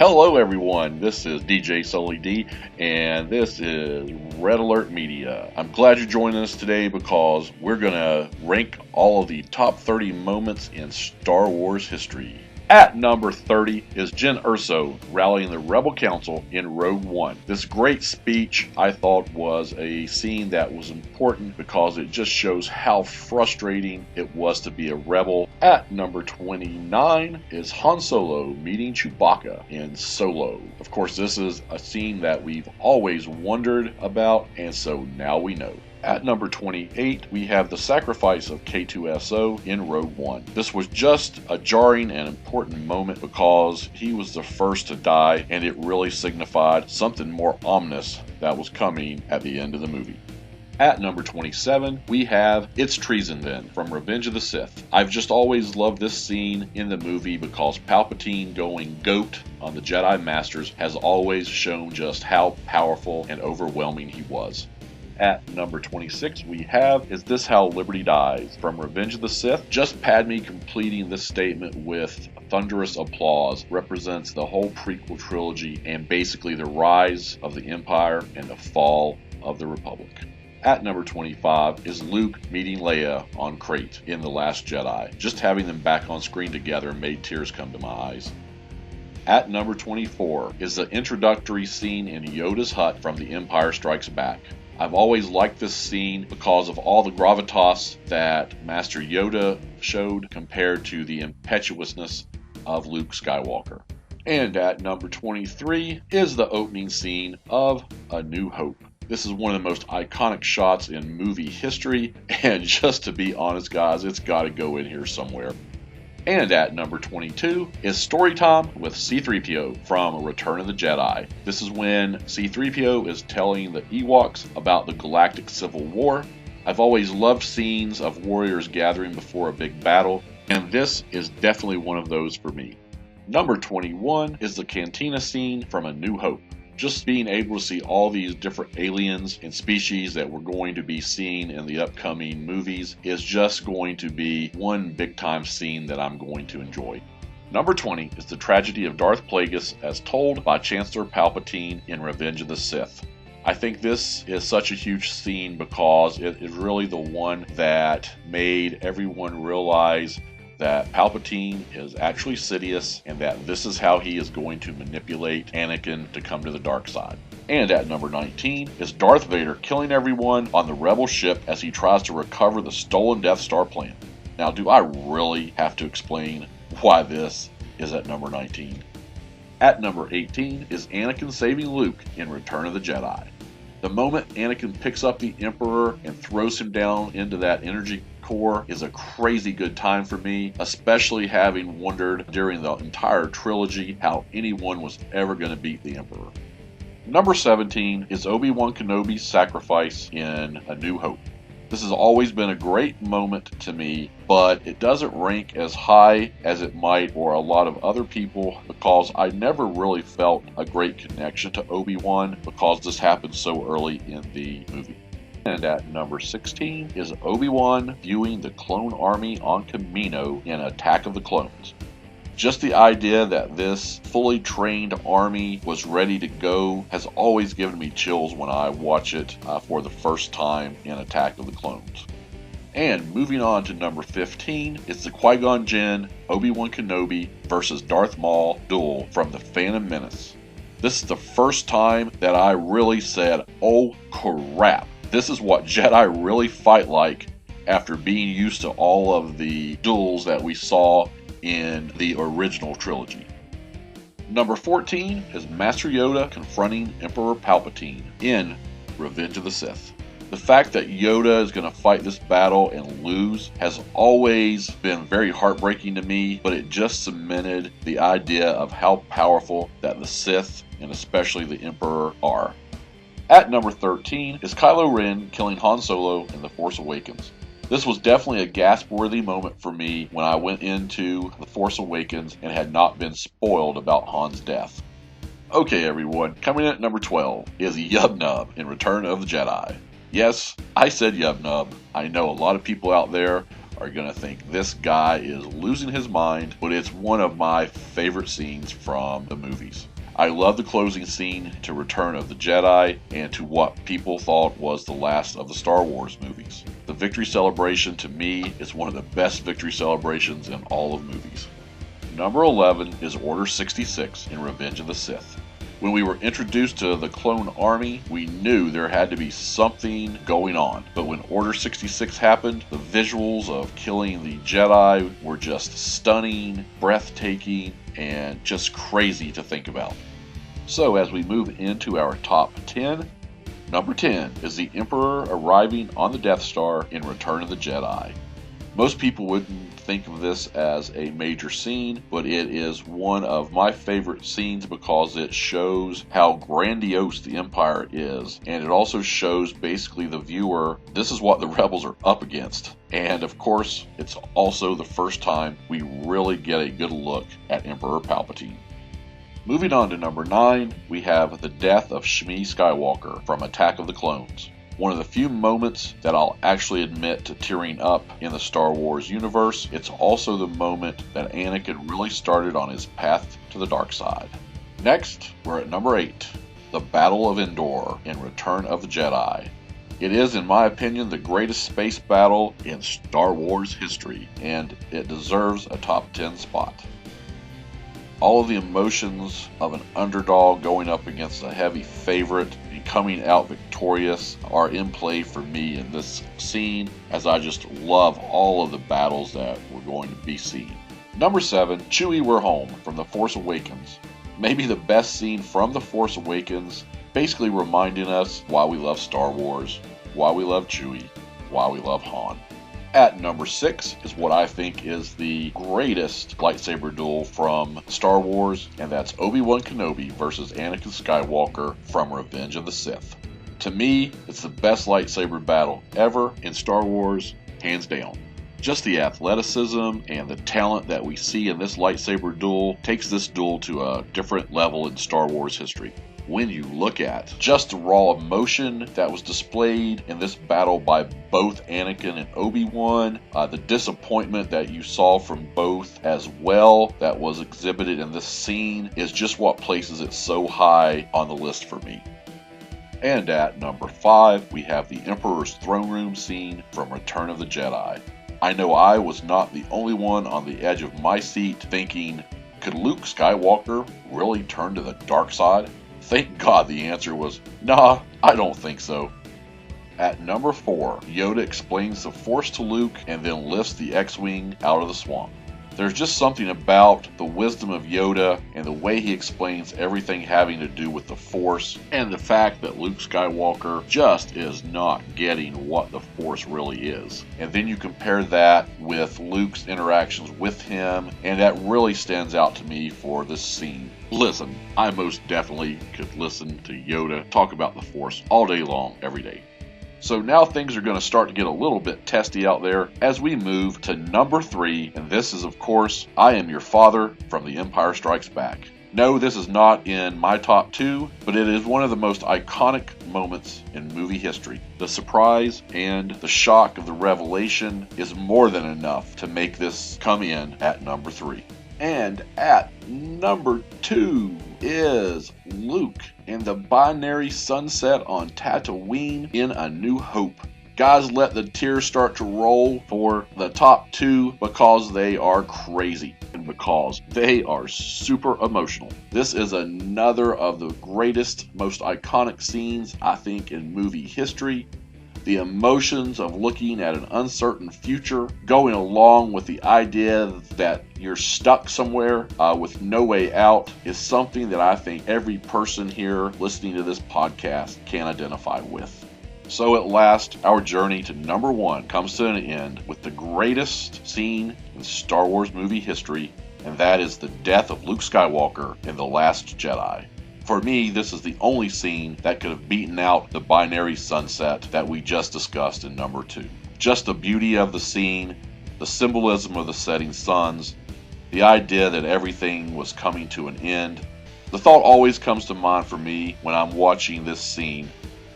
Hello everyone, this is DJ Sully D, and this is Red Alert Media. I'm glad you're joining us today because we're going to rank all of the top 30 moments in Star Wars history. At number 30 is Jyn Erso rallying the Rebel Council in Rogue One. This great speech, I thought, was a scene that was important because it just shows how frustrating it was to be a rebel. At number 29 is Han Solo meeting Chewbacca in Solo. Of course, this is a scene that we've always wondered about, and so now we know. At number 28, we have the sacrifice of K2SO in Rogue One. This was just a jarring and important moment because he was the first to die, and it really signified something more ominous that was coming at the end of the movie. At number 27, we have It's Treason Then from Revenge of the Sith. I've just always loved this scene in the movie because Palpatine going GOAT on the Jedi Masters has always shown just how powerful and overwhelming he was. At number 26, we have Is This How Liberty Dies from Revenge of the Sith. Just Padme completing this statement with thunderous applause represents the whole prequel trilogy and basically the rise of the Empire and the fall of the Republic. At number 25 is Luke meeting Leia on Crate in The Last Jedi. Just having them back on screen together made tears come to my eyes. At number 24 is the introductory scene in Yoda's Hut from The Empire Strikes Back. I've always liked this scene because of all the gravitas that Master Yoda showed compared to the impetuousness of Luke Skywalker. And at number 23 is the opening scene of A New Hope. This is one of the most iconic shots in movie history, and just to be honest guys, it's got to go in here somewhere. And at number 22 is Storytime with C-3PO from Return of the Jedi. This is when C-3PO is telling the Ewoks about the Galactic Civil War. I've always loved scenes of warriors gathering before a big battle, and this is definitely one of those for me. Number 21 is the Cantina Scene from A New Hope. Just being able to see all these different aliens and species that we're going to be seeing in the upcoming movies is just going to be one big time scene that I'm going to enjoy. Number 20 is the tragedy of Darth Plagueis as told by Chancellor Palpatine in Revenge of the Sith. I think this is such a huge scene because it is really the one that made everyone realize that Palpatine is actually Sidious and that this is how he is going to manipulate Anakin to come to the dark side. And at number 19 is Darth Vader killing everyone on the Rebel ship as he tries to recover the stolen Death Star plan. Now, do I really have to explain why this is at number 19? At number 18 is Anakin saving Luke in Return of the Jedi. The moment Anakin picks up the Emperor and throws him down into that energy core is a crazy good time for me, especially having wondered during the entire trilogy how anyone was ever going to beat the Emperor. Number 17 is Obi-Wan Kenobi's sacrifice in A New Hope. This has always been a great moment to me, but it doesn't rank as high as it might for a lot of other people because I never really felt a great connection to Obi-Wan because this happened so early in the movie. And at number 16 is Obi-Wan viewing the clone army on Kamino in Attack of the Clones. Just the idea that this fully trained army was ready to go has always given me chills when I watch it for the first time in Attack of the Clones. And moving on to number 15 is the Qui-Gon Jinn, Obi-Wan Kenobi versus Darth Maul duel from The Phantom Menace. This is the first time that I really said, oh crap, this is what Jedi really fight like after being used to all of the duels that we saw in the original trilogy. Number 14 is Master Yoda confronting Emperor Palpatine in Revenge of the Sith. The fact that Yoda is going to fight this battle and lose has always been very heartbreaking to me, but it just cemented the idea of how powerful that the Sith, and especially the Emperor, are. At number 13 is Kylo Ren killing Han Solo in The Force Awakens. This was definitely a gasp-worthy moment for me when I went into The Force Awakens and had not been spoiled about Han's death. Okay everyone, coming in at number 12 is Yub Nub in Return of the Jedi. Yes, I said Yub Nub. I know a lot of people out there are going to think this guy is losing his mind, but it's one of my favorite scenes from the movies. I love the closing scene to Return of the Jedi and to what people thought was the last of the Star Wars movies. The victory celebration to me is one of the best victory celebrations in all of movies. Number 11 is Order 66 in Revenge of the Sith. When we were introduced to the clone army, we knew there had to be something going on. But when Order 66 happened, the visuals of killing the Jedi were just stunning, breathtaking, and just crazy to think about. So as we move into our top 10, number 10 is the Emperor arriving on the Death Star in Return of the Jedi. Most people wouldn't think of this as a major scene, but it is one of my favorite scenes because it shows how grandiose the Empire is, and it also shows basically the viewer, this is what the rebels are up against. And of course, it's also the first time we really get a good look at Emperor Palpatine. Moving on to number 9, we have the death of Shmi Skywalker from Attack of the Clones. One of the few moments that I'll actually admit to tearing up in the Star Wars universe. It's also the moment that Anakin really started on his path to the dark side. Next, we're at number 8, the Battle of Endor in Return of the Jedi. It is, in my opinion, the greatest space battle in Star Wars history, and it deserves a top 10 spot. All of the emotions of an underdog going up against a heavy favorite and coming out victorious are in play for me in this scene, as I just love all of the battles that we're going to be seeing. Number 7, Chewie, We're Home from The Force Awakens. Maybe the best scene from The Force Awakens, basically reminding us why we love Star Wars, why we love Chewie, why we love Han. At number 6 is what I think is the greatest lightsaber duel from Star Wars, and that's Obi-Wan Kenobi versus Anakin Skywalker from Revenge of the Sith. To me, it's the best lightsaber battle ever in Star Wars, hands down. Just the athleticism and the talent that we see in this lightsaber duel takes this duel to a different level in Star Wars history. When you look at just the raw emotion that was displayed in this battle by both Anakin and Obi-Wan, the disappointment that you saw from both as well that was exhibited in this scene is just what places it so high on the list for me. And at number 5, we have the Emperor's throne room scene from Return of the Jedi. I know I was not the only one on the edge of my seat thinking, could Luke Skywalker really turn to the dark side? Thank God the answer was, nah, I don't think so. At number 4, Yoda explains the Force to Luke and then lifts the X-Wing out of the swamp. There's just something about the wisdom of Yoda and the way he explains everything having to do with the Force, and the fact that Luke Skywalker just is not getting what the Force really is. And then you compare that with Luke's interactions with him, and that really stands out to me for this scene. Listen, I most definitely could listen to Yoda talk about the Force all day long, every day. So now things are going to start to get a little bit testy out there as we move to number 3, and this is, of course, I Am Your Father from The Empire Strikes Back. No, this is not in my top 2, but it is one of the most iconic moments in movie history. The surprise and the shock of the revelation is more than enough to make this come in at number 3. And at number 2 is Luke and the binary sunset on Tatooine in A New Hope. Guys, let the tears start to roll for the top 2 because they are crazy and because they are super emotional. This is another of the greatest, most iconic scenes, I think, in movie history. The emotions of looking at an uncertain future, going along with the idea that you're stuck somewhere with no way out, is something that I think every person here listening to this podcast can identify with. So at last, our journey to number 1 comes to an end with the greatest scene in Star Wars movie history, and that is the death of Luke Skywalker in The Last Jedi. For me, this is the only scene that could have beaten out the binary sunset that we just discussed in number 2. Just the beauty of the scene, the symbolism of the setting suns, the idea that everything was coming to an end. The thought always comes to mind for me when I'm watching this scene.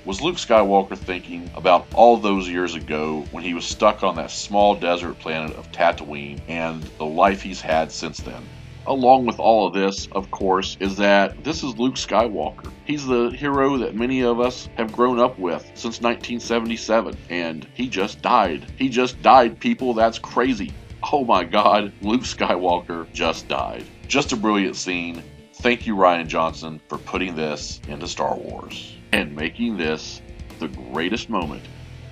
Was Luke Skywalker thinking about all those years ago when he was stuck on that small desert planet of Tatooine and the life he's had since then? along with all of this, of course, is that this is Luke Skywalker. He's the hero that many of us have grown up with since 1977, and he just died. He just died, people. That's crazy. Oh my God, Luke Skywalker just died. Just a brilliant scene. Thank you, Rian Johnson, for putting this into Star Wars and making this the greatest moment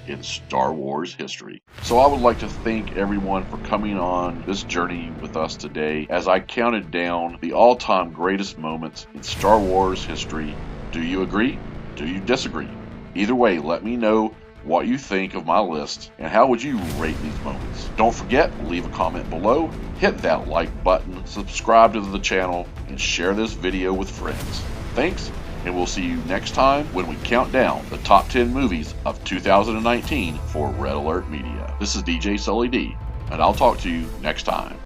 in Star Wars history. So I would like to thank everyone for coming on this journey with us today as I counted down the all-time greatest moments in Star Wars history. Do you agree? Do you disagree? Either way, let me know what you think of my list and how would you rate these moments. Don't forget, leave a comment below, hit that like button, subscribe to the channel, and share this video with friends. Thanks, and we'll see you next time when we count down the top 10 movies of 2019 for Red Alert Media. This is DJ Sully D, and I'll talk to you next time.